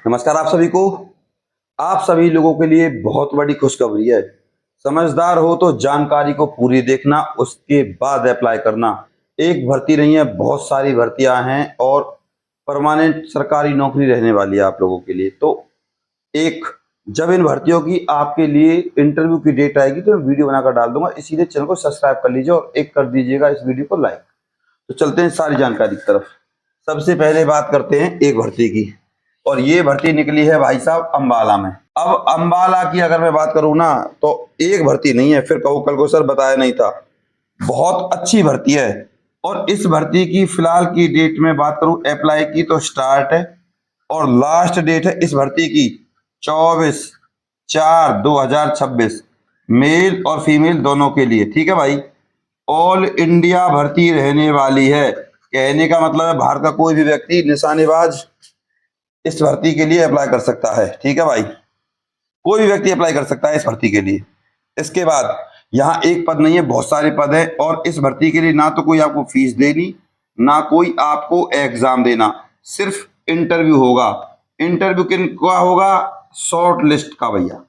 नमस्कार आप सभी को। आप सभी लोगों के लिए बहुत बड़ी खुशखबरी है। समझदार हो तो जानकारी को पूरी देखना, उसके बाद अप्लाई करना। एक भर्ती नहीं है, बहुत सारी भर्तियां हैं और परमानेंट सरकारी नौकरी रहने वाली है आप लोगों के लिए। तो एक जब इन भर्तियों की आपके लिए इंटरव्यू की डेट आएगी तो मैं वीडियो बनाकर डाल दूंगा, इसीलिए चैनल को सब्सक्राइब कर लीजिए और एक कर दीजिएगा इस वीडियो को लाइक। तो चलते हैं सारी जानकारी की तरफ। सबसे पहले बात करते हैं एक भर्ती की, और ये भर्ती निकली है भाई साहब अंबाला में। अब अंबाला की अगर मैं बात करूं ना, तो एक भर्ती नहीं है, फिर कहो कल को सर बताया नहीं था। बहुत अच्छी भर्ती है। और इस भर्ती की फिलहाल की डेट में बात करूं, अप्लाई की तो स्टार्ट है और लास्ट डेट है इस भर्ती की 24/4/2026, मेल और फीमेल दोनों के लिए। ठीक है भाई, ऑल इंडिया भर्ती रहने वाली है। कहने का मतलब है भारत का कोई भी व्यक्ति निशानेबाज इस भर्ती के लिए अप्लाई कर सकता है। ठीक है भाई, कोई भी व्यक्ति अप्लाई कर सकता है इस भर्ती के लिए। इसके बाद यहाँ एक पद नहीं है, बहुत सारे पद है। और इस भर्ती के लिए ना तो कोई आपको फीस देनी, ना कोई आपको एग्जाम देना, सिर्फ इंटरव्यू होगा। इंटरव्यू किनका होगा? शॉर्ट लिस्ट का भैया,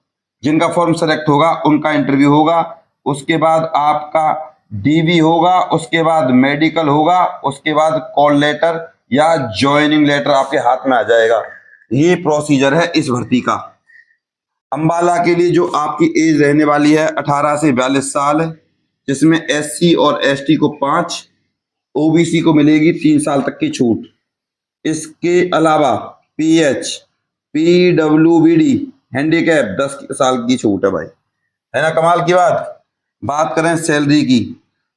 जिनका फॉर्म सेलेक्ट होगा उनका इंटरव्यू होगा। उसके बाद आपका डीवी होगा, उसके बाद मेडिकल होगा, उसके बाद कॉल लेटर या ज्वाइनिंग लेटर आपके हाथ में आ जाएगा। ये प्रोसीजर है इस भर्ती का। अंबाला के लिए जो आपकी एज रहने वाली है 18 से 42 साल है, जिसमें एससी और एसटी को 5, ओबीसी को मिलेगी 3 साल तक की छूट। इसके अलावा पीएच, पीडब्ल्यूबीडी, हैंडीकैप 10 साल की छूट है भाई, है ना। कमाल की बात करें सैलरी की,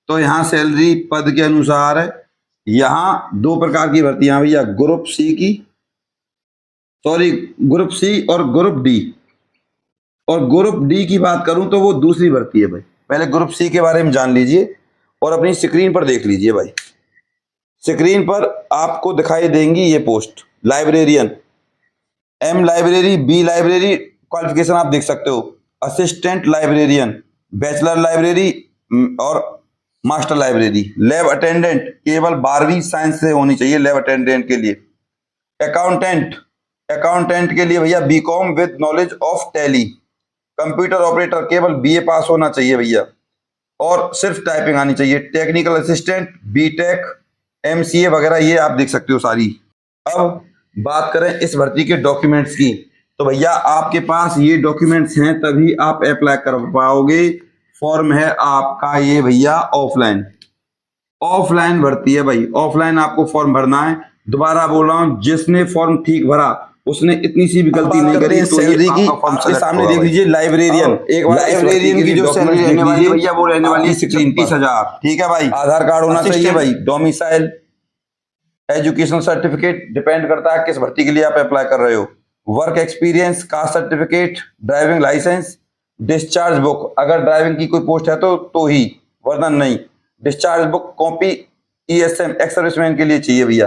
तो यहाँ सैलरी पद के अनुसार है। यहाँ 2 प्रकार की भर्तियां भैया, ग्रुप सी और ग्रुप डी। और ग्रुप डी की बात करूं तो वो दूसरी भर्ती है भाई। पहले ग्रुप सी के बारे में जान लीजिए और अपनी स्क्रीन पर देख लीजिए भाई। स्क्रीन पर आपको दिखाई देंगी ये post, librarian, M library, B library, qualification आप देख सकते हो, असिस्टेंट लाइब्रेरियन, बैचलर लाइब्रेरी और मास्टर लाइब्रेरी। लैब अटेंडेंट केवल 12वीं साइंस से होनी चाहिए लैब अटेंडेंट के लिए। अकाउंटेंट के लिए भैया BCom with knowledge of Tally. Computer operator केवल बीए पास होना चाहिए भैया और सिर्फ टाइपिंग आनी चाहिए। टेक्निकल असिस्टेंट, बीटेक, एमसीए वगैरह ये आप देख सकते हो सारी। अब बात करें इस भर्ती के डॉक्यूमेंट्स की, तो भैया आपके पास ये डॉक्यूमेंट्स हैं तभी आप अप्लाई कर पाओगे। फॉर्म है आपका ये भैया ऑफलाइन भर्ती है भाई। ऑफलाइन आपको फॉर्म भरना है। दोबारा बोल रहा हूं, जिसने फॉर्म ठीक भरा उसने इतनी सी भी गलती नहीं करी। सैलरी की आपके सामने देख लीजिए, लाइब्रेरियन, एक बार लाइब्रेरियन की जो सैलरी रहने वाली है भैया वो रहने वाली है 36,000। ठीक है भाई, आधार कार्ड होना चाहिए भाई, डोमिसाइल, एजुकेशन सर्टिफिकेट, डिपेंड करता है किस भर्ती के लिए आप अप्लाई कर रहे हो। Work experience, caste certificate, driving licence, discharge book, अगर ड्राइविंग की कोई पोस्ट है तो ही, वरना नहीं। Discharge book copy ESM, ex serviceman के लिए चाहिए भैया।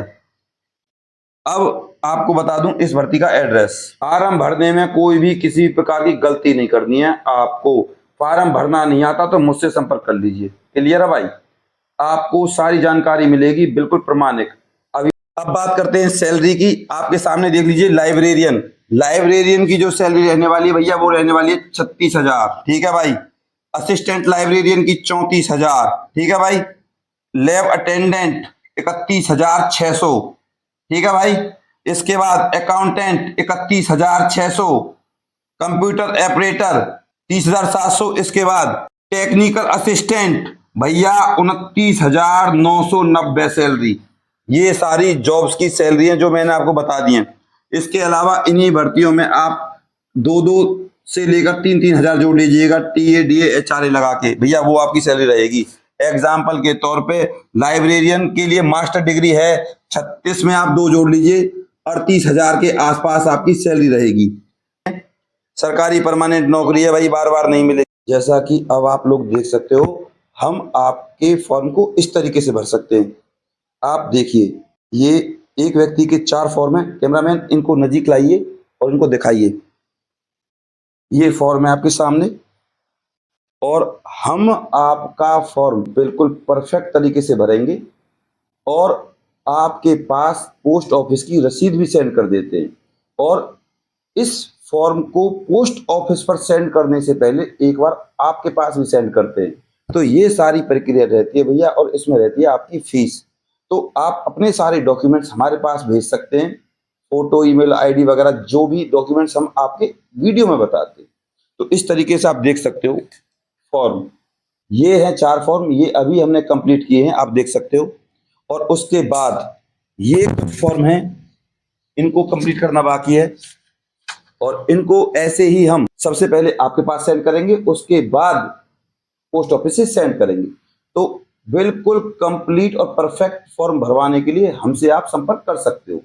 अब आपको बता दूं इस भर्ती का एड्रेस। फार्म भरने में कोई भी किसी प्रकार की गलती नहीं करनी है। आपको फार्म भरना नहीं आता तो मुझसे संपर्क कर लीजिए। क्लियर है भाई, आपको सारी जानकारी मिलेगी बिल्कुल प्रमाणिक। अब बात करते हैं सैलरी की। आपके सामने देख लीजिए, लाइब्रेरियन की जो सैलरी रहने वाली है भैया वो रहने वाली है 36,000। ठीक है भाई। असिस्टेंट लाइब्रेरियन की 34,000। ठीक है भाई। Lab attendant 31,600। ठीक है भाई। इसके बाद अकाउंटेंट 31,600। Computer operator 30,700। इसके बाद टेक्निकल असिस्टेंट भैया 29,990 सैलरी। ये सारी जॉब्स की सैलरी है जो मैंने आपको बता दी हैं। इसके अलावा इन्हीं भर्तियों में आप 2-2 से लेकर 3-3 हजार जोड़ लीजिएगा, टीए डीए एचआरए लगा के, भैया वो आपकी सैलरी रहेगी। एग्जाम्पल के तौर पे लाइब्रेरियन के लिए मास्टर डिग्री है 36 में आप 2 जोड़ लीजिए, 38,000 के आसपास आपकी सैलरी रहेगी। सरकारी परमानेंट नौकरी है भाई, बार बार नहीं मिलेगी। जैसा कि अब आप लोग देख सकते हो, हम आपके फॉर्म को इस तरीके से भर सकते हैं। आप देखिए, ये एक व्यक्ति के 4 फॉर्म है। कैमरामैन इनको नजीक लाइए और इनको दिखाइए। ये फॉर्म है आपके सामने और हम आपका फॉर्म बिल्कुल परफेक्ट तरीके से भरेंगे और आपके पास पोस्ट ऑफिस की रसीद भी सेंड कर देते हैं। और इस फॉर्म को पोस्ट ऑफिस पर सेंड करने से पहले एक बार आपके पास भी सेंड करते हैं। तो ये सारी प्रक्रिया रहती है भैया, और इसमें रहती है आपकी फीस। तो आप अपने सारे डॉक्यूमेंट्स हमारे पास भेज सकते हैं, फोटो, ईमेल आईडी वगैरह, जो भी डॉक्यूमेंट्स हम आपके वीडियो में बताते हैं। तो इस तरीके से आप देख सकते हो फॉर्म। ये है 4 फॉर्म, ये अभी हमने कंप्लीट किए हैं, आप देख सकते हो। और उसके बाद ये कुछ फॉर्म हैं, इनको कंप्लीट करना बाकी है, और इनको ऐसे ही हम सबसे पहले आपके पास सेंड करेंगे, उसके बाद पोस्ट ऑफिस से सेंड करेंगे। तो बिल्कुल कंप्लीट और परफेक्ट फॉर्म भरवाने के लिए हमसे आप संपर्क कर सकते हो।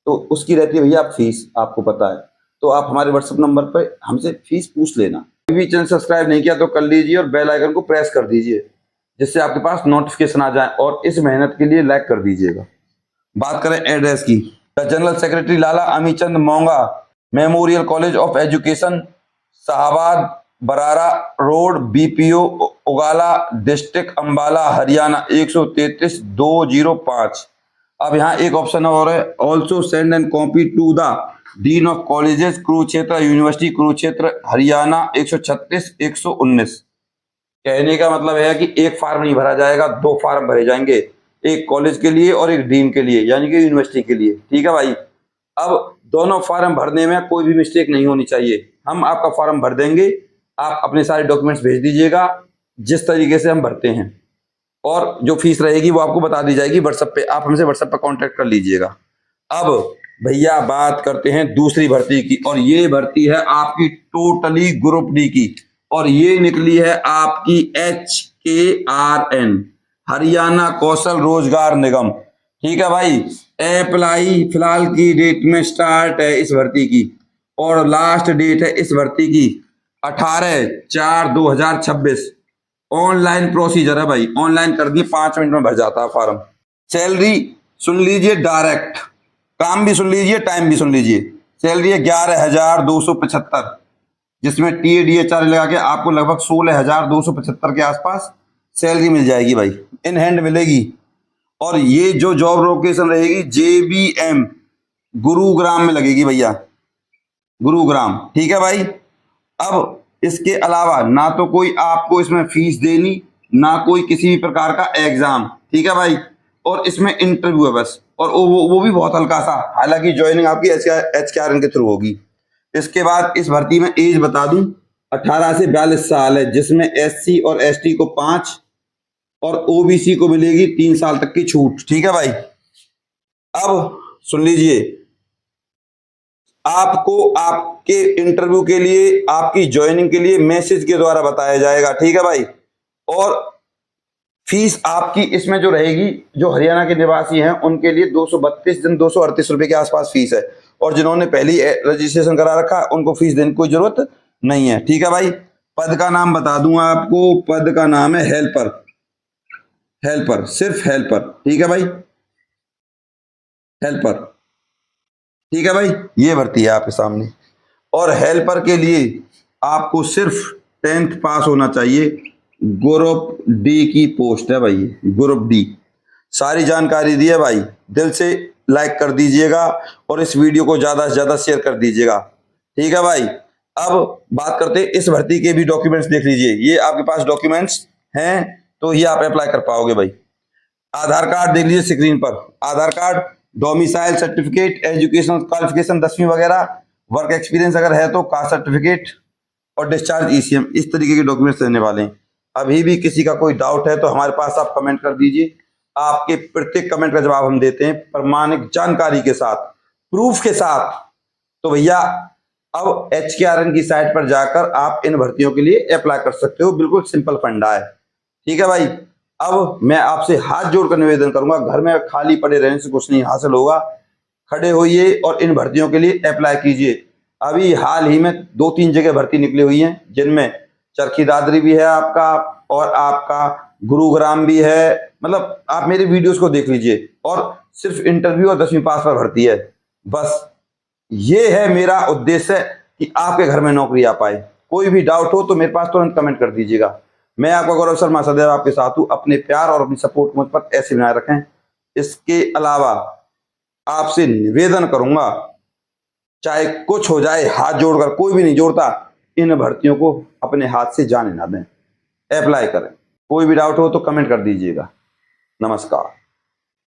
तो उसकी रहती है भैया फीस, आपको पता है। तो आप हमारे व्हाट्सएप नंबर पर हमसे फीस पूछ लेना। अभी चैनल सब्सक्राइब नहीं किया तो कर लीजिए, और बेल आइकन को प्रेस कर दीजिए, जिससे आपके पास नोटिफिकेशन आ जाए, और इस मेहनत के लिए लाइक कर दीजिएगा। बात करें एड्रेस की, general secretary Lala Amichand Monga, memorial college of education, Shahbad Barara road, VPO Ugala, district Ambala, Haryana 133-205। अब यहाँ एक ऑप्शन और है, also send and copy to the dean of colleges Kurukshetra university Kurukshetra Haryana 136-119। कहने का मतलब है कि एक फार्म नहीं भरा जाएगा, 2 फार्म भरे जाएंगे, एक कॉलेज के लिए और एक डीन के लिए, यानी कि यूनिवर्सिटी के लिए। ठीक है भाई। अब दोनों फार्म भरने में कोई भी मिस्टेक नहीं होनी चाहिए। हम आपका फार्म भर देंगे, आप अपने सारे डॉक्यूमेंट्स भेज दीजिएगा जिस तरीके से हम भरते हैं, और जो फीस रहेगी वो आपको बता दी जाएगी व्हाट्सएप पे। आप हमसे व्हाट्सएप पे कांटेक्ट कर लीजिएगा। अब भैया बात करते हैं दूसरी भर्ती की, और ये भर्ती है आपकी टोटली ग्रुप डी की, और ये निकली है आपकी HKRN, हरियाणा कौशल रोजगार निगम। ठीक है भाई। अप्लाई फिलहाल की डेट में स्टार्ट है इस भर्ती की, और लास्ट डेट है इस भर्ती की 18/4/2026। ऑनलाइन प्रोसीजर है भाई, ऑनलाइन कर दिए, 5 मिनट में भर जाता है फॉर्म। सैलरी सुन लीजिए, डायरेक्ट काम भी सुन लीजिए, टाइम भी सुन लीजिए। सैलरी है 11,275, जिसमें TADHR लगा के आपको लगभग 16,275 के आसपास सैलरी मिल जाएगी भाई, इन हैंड मिलेगी। और ये जो जॉब लोकेशन रहेगी JBM गुरुग्राम में लगेगी भैया, गुरुग्राम। ठीक है भाई। अब इसके अलावा ना तो कोई आपको इसमें फीस देनी, ना कोई किसी भी प्रकार का एग्जाम। ठीक है भाई। और इसमें इंटरव्यू है बस, और वो भी बहुत हल्का सा, हालांकि ज्वाइनिंग आपकी HKRN के थ्रू होगी। इसके बाद इस भर्ती में एज बता दूं, 18 से 42 साल है, जिसमें SC और ST को 5 और OBC को मिलेगी 3 साल तक की छूट। ठीक है भाई। अब सुन लीजिए, आपको आपके इंटरव्यू के लिए, आपकी ज्वाइनिंग के लिए मैसेज के द्वारा बताया जाएगा। ठीक है भाई। और फीस आपकी इसमें जो रहेगी, जो हरियाणा के निवासी हैं उनके लिए 232 दिन 238 रुपए के आसपास फीस है, और जिन्होंने पहली रजिस्ट्रेशन करा रखा उनको फीस देने की कोई जरूरत नहीं है। ठीक है भाई। पद का नाम बता दूंगा आपको, पद का नाम है हेल्पर, हेल्पर, सिर्फ हेल्पर। ठीक है भाई, हेल्पर। ठीक है भाई। ये भर्ती है आपके सामने, और हेल्पर के लिए आपको सिर्फ 10th पास होना चाहिए। ग्रुप डी की पोस्ट है भाई, ग्रुप डी। सारी जानकारी दी है भाई, दिल से लाइक कर दीजिएगा, और इस वीडियो को ज्यादा से ज्यादा शेयर कर दीजिएगा। ठीक है भाई। अब बात करते हैं इस भर्ती के भी डॉक्यूमेंट्स, देख लीजिए। ये आपके पास डॉक्यूमेंट्स हैं तो ये आप अप्लाई कर पाओगे भाई। आधार कार्ड देख लीजिए स्क्रीन पर, Aadhaar card, domicile certificate, educational qualification 10वीं वगैरह, वर्क एक्सपीरियंस अगर है तो कास्ट सर्टिफिकेट, और डिस्चार्ज ECM, इस तरीके के डॉक्यूमेंट्स देने वाले हैं। अभी भी किसी का कोई डाउट है तो हमारे पास आप कमेंट कर दीजिए, आपके प्रत्येक कमेंट का जवाब हम देते हैं प्रमाणिक जानकारी के साथ, प्रूफ के साथ। तो भैया अब HKRN की साइट पर जाकर आप इन भर्तियों के लिए अप्लाई कर सकते हो, बिल्कुल सिंपल फंडा है। ठीक है भाई। अब मैं आपसे हाथ जोड़कर निवेदन करूंगा, घर में खाली पड़े रहने से कुछ नहीं हासिल होगा। खड़े होइए और इन भर्तियों के लिए अप्लाई कीजिए। अभी हाल ही में 2-3 जगह भर्ती निकली हुई हैं, जिनमें चरखी दादरी भी है आपका, और आपका गुरुग्राम भी है। मतलब आप मेरे वीडियोस को देख लीजिए, और सिर्फ इंटरव्यू और 10वीं पास पर भर्ती है। बस ये है मेरा उद्देश्य कि आपके घर में नौकरी आ पाए। कोई भी डाउट हो तो मेरे पास तुरंत कमेंट कर दीजिएगा। मैं आपका गौरव शर्मा सदैव आपके साथ हूं। अपने प्यार और अपनी सपोर्ट मुझ पर ऐसे बनाए रखें। इसके अलावा आपसे निवेदन करूंगा चाहे कुछ हो जाए, हाथ जोड़कर, कोई भी नहीं जोड़ता, इन भर्तियों को अपने हाथ से जाने ना दें, अप्लाई करें। कोई भी डाउट हो तो कमेंट कर दीजिएगा। नमस्कार।